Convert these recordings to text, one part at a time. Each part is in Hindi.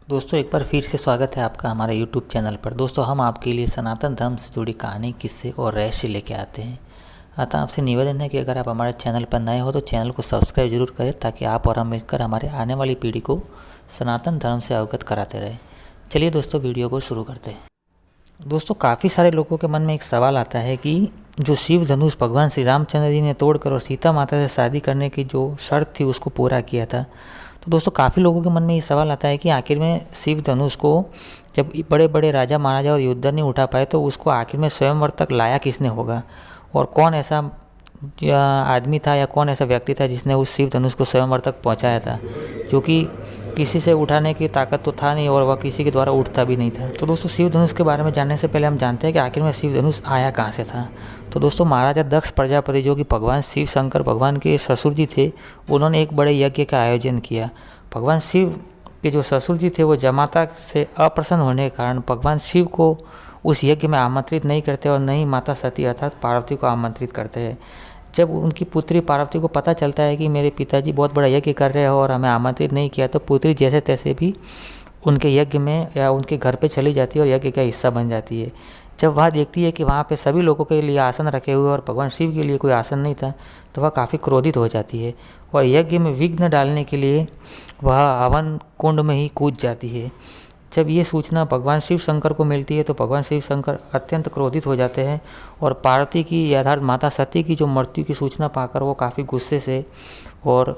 दोस्तों एक बार फिर से स्वागत है आपका हमारे YouTube चैनल पर। दोस्तों हम आपके लिए सनातन धर्म से जुड़ी कहानी, किस्से और रहस्य लेके आते हैं। अतः आपसे निवेदन है कि अगर आप हमारे चैनल पर नए हो तो चैनल को सब्सक्राइब जरूर करें, ताकि आप और हम मिलकर हमारे आने वाली पीढ़ी को सनातन धर्म से अवगत कराते रहें। चलिए दोस्तों वीडियो को शुरू करते हैं। दोस्तों काफ़ी सारे लोगों के मन में एक सवाल आता है कि जो शिव धनुष भगवान श्री रामचंद्र जी ने तोड़कर और सीता माता से शादी करने की जो शर्त थी उसको पूरा किया था। तो दोस्तों काफ़ी लोगों के मन में ये सवाल आता है कि आखिर में शिव धनुष को जब बड़े बड़े राजा महाराजा और योद्धा नहीं उठा पाए तो उसको आखिर में स्वयंवर तक लाया किसने होगा, और कौन ऐसा आदमी था या कौन ऐसा व्यक्ति था जिसने उस शिव धनुष को स्वयंवर तक पहुंचाया था, जो कि किसी से उठाने की ताकत तो था नहीं और वह किसी के द्वारा उठता भी नहीं था। तो दोस्तों शिव धनुष के बारे में जानने से पहले हम जानते हैं कि आखिर में शिव धनुष आया कहाँ से था। तो दोस्तों महाराजा दक्ष प्रजापति, जो कि भगवान शिव शंकर भगवान के ससुर जी थे, उन्होंने एक बड़े यज्ञ का आयोजन किया। भगवान शिव के जो ससुर जी थे वो जमाता से अप्रसन्न होने के कारण भगवान शिव को उस यज्ञ में आमंत्रित नहीं करते और न ही माता सती अर्थात पार्वती को आमंत्रित करते हैं। जब उनकी पुत्री पार्वती को पता चलता है कि मेरे पिताजी बहुत बड़ा यज्ञ कर रहे हैं और हमें आमंत्रित नहीं किया, तो पुत्री जैसे तैसे भी उनके यज्ञ में या उनके घर पे चली जाती है और यज्ञ का हिस्सा बन जाती है। जब वह देखती है कि वहाँ पे सभी लोगों के लिए आसन रखे हुए और भगवान शिव के लिए कोई आसन नहीं था, तो वह काफ़ी क्रोधित हो जाती है और यज्ञ में विघ्न डालने के लिए वह हवन कुंड में ही कूद जाती है। जब ये सूचना भगवान शिव शंकर को मिलती है तो भगवान शिव शंकर अत्यंत क्रोधित हो जाते हैं और पार्वती की यथार्थ माता सती की जो मृत्यु की सूचना पाकर वो काफ़ी गुस्से से और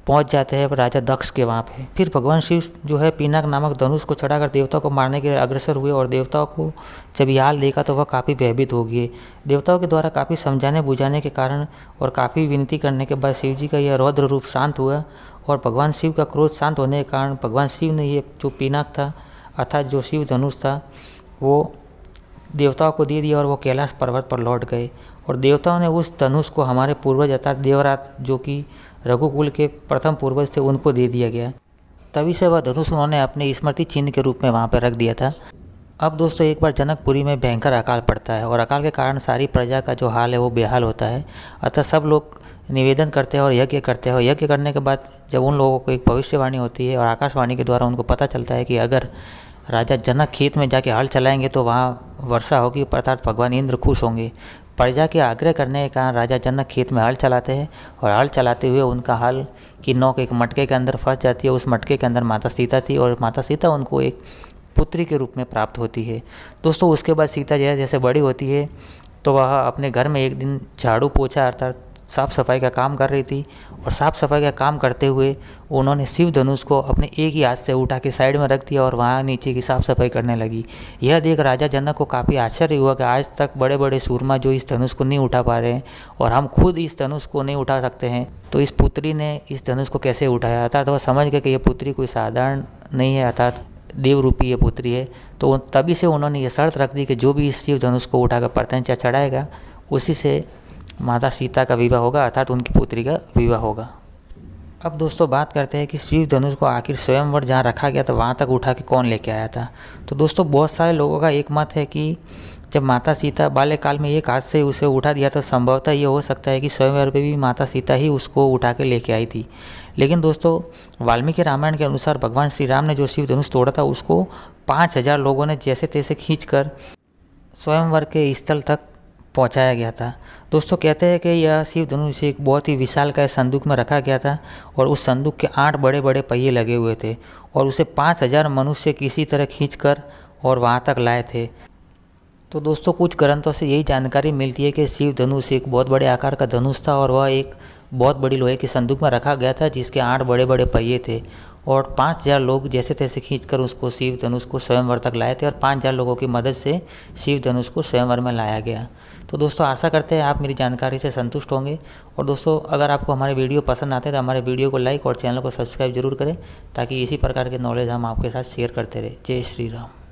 पहुंच जाते हैं राजा दक्ष के वहाँ पे। फिर भगवान शिव जो है पिनाक नामक धनुष को चढ़ाकर देवताओं को मारने के लिए अग्रसर हुए और देवताओं को जब यह हाल देखा तो वह काफ़ी भयभीत हो गए। देवताओं के द्वारा काफ़ी समझाने बुझाने के कारण और काफ़ी विनती करने के बाद शिव जी का यह रौद्र रूप शांत हुआ और भगवान शिव का क्रोध शांत होने के कारण भगवान शिव ने ये जो पिनाक था अर्थात जो शिव धनुष था वो देवताओं को दे दिया और वो कैलाश पर्वत पर लौट गए। और देवताओं ने उस धनुष को हमारे पूर्वज अर्थात देवरात, जो कि रघुकुल के प्रथम पूर्वज थे, उनको दे दिया गया। तभी से वह धनुष उन्होंने अपने स्मृति चिन्ह के रूप में वहाँ पर रख दिया था। अब दोस्तों एक बार जनकपुरी में भयंकर अकाल पड़ता है और अकाल के कारण सारी प्रजा का जो हाल है वो बेहाल होता है। अतः सब लोग निवेदन करते हैं और यज्ञ करते हैं और यज्ञ करने के बाद जब उन लोगों को एक भविष्यवाणी होती है और आकाशवाणी के द्वारा उनको पता चलता है कि अगर राजा जनक खेत में जाके हल चलाएंगे तो वहाँ वर्षा होगी, अर्थात भगवान इंद्र खुश होंगे। प्रजा के आग्रह करने के कारण राजा जनक खेत में हल चलाते हैं और हल चलाते हुए उनका हल की नोक एक मटके के अंदर फंस जाती है। उस मटके के अंदर माता सीता थी और माता सीता उनको एक पुत्री के रूप में प्राप्त होती है। दोस्तों उसके बाद सीता जैसे जैसे बड़ी होती है तो वह अपने घर में एक दिन झाड़ू पोछा अर्थात साफ़ सफाई का काम कर रही थी और साफ़ सफाई का काम करते हुए उन्होंने शिव धनुष को अपने एक ही हाथ से उठा के साइड में रख दिया और वहाँ नीचे की साफ़ सफाई करने लगी। यह देख राजा जनक को काफ़ी आश्चर्य हुआ कि आज तक बड़े बड़े सूरमा जो इस धनुष को नहीं उठा पा रहे हैं और हम खुद इस धनुष को नहीं उठा सकते हैं, तो इस पुत्री ने इस धनुष को कैसे उठाया। अर्थात वह समझ गए कि यह पुत्री कोई साधारण नहीं है, अर्थात देव रूपी ये पुत्री है। तो तभी से उन्होंने ये शर्त रख दी कि जो भी इस शिव धनुष को उठाकर प्रत्यंचा चढ़ाएगा उसी से माता सीता का विवाह होगा, अर्थात उनकी पुत्री का विवाह होगा। अब दोस्तों बात करते हैं कि शिव धनुष को आखिर स्वयंवर जहाँ रखा गया था वहाँ तक उठा के कौन लेके आया था। तो दोस्तों बहुत सारे लोगों का एक मत है कि जब माता सीता बाल्यकाल में एक हाथ से उसे उठा दिया तो संभवतः ये हो सकता है कि स्वयंवर पे भी माता सीता ही उसको उठा के लेके आई थी। लेकिन दोस्तों वाल्मीकि रामायण के अनुसार भगवान श्री राम ने जो शिव धनुष तोड़ा था उसको 5000 लोगों ने जैसे तैसे खींचकर स्वयंवर के स्थल तक पहुंचाया गया था। दोस्तों कहते हैं कि यह शिव धनुष एक बहुत ही विशालकाय संदूक में रखा गया था और उस संदूक के 8 बड़े बड़े पहिए लगे हुए थे और उसे 5000 मनुष्य किसी तरह खींचकर और वहाँ तक लाए थे। तो दोस्तों कुछ ग्रंथों से यही जानकारी मिलती है कि शिव धनुष एक बहुत बड़े आकार का धनुष था और वह एक बहुत बड़ी लोहे के संदूक में रखा गया था जिसके 8 बड़े बड़े पहिए थे और 5000 लोग जैसे तैसे खींचकर उसको शिव धनुष को स्वयंवर तक लाए थे और 5000 लोगों की मदद से शिव धनुष को स्वयंवर में लाया गया। तो दोस्तों आशा करते हैं आप मेरी जानकारी से संतुष्ट होंगे और दोस्तों अगर आपको हमारे वीडियो पसंद आते हैं तो हमारे वीडियो को लाइक और चैनल को सब्सक्राइब जरूर करें, ताकि इसी प्रकार के नॉलेज हम आपके साथ शेयर करते रहे। जय श्री राम।